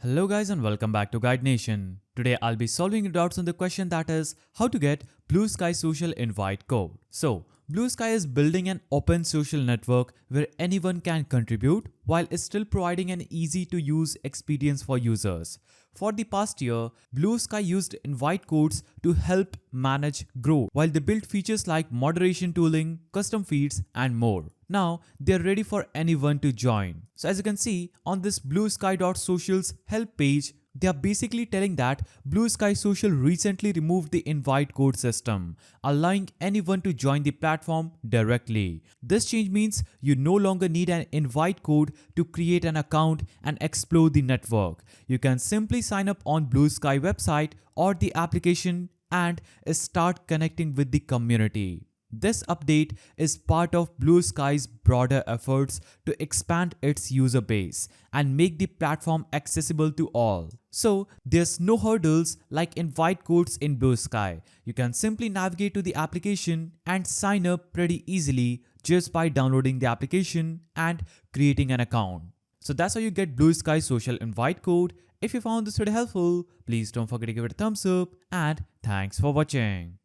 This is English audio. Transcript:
Hello guys and welcome back to Guide Nation. Today I'll be solving your doubts on the question that is how to get Bluesky social invite code. So Bluesky is building an open social network where anyone can contribute while still providing an easy to use experience for users. For the past year, Bluesky used invite codes to help manage grow while they built features like moderation tooling, custom feeds and more. Now they're ready for anyone to join. So as you can see on this bluesky.social's help page, they are basically telling that Bluesky Social recently removed the invite code system, allowing anyone to join the platform directly. This change means you no longer need an invite code to create an account and explore the network. You can simply sign up on Bluesky website or the application and start connecting with the community. This update is part of Bluesky's broader efforts to expand its user base and make the platform accessible to all. So there's no hurdles like invite codes in Bluesky. You can simply navigate to the application and sign up pretty easily just by downloading the application and creating an account. So that's how you get Bluesky social invite code. If you found this video helpful, please don't forget to give it a thumbs up and thanks for watching.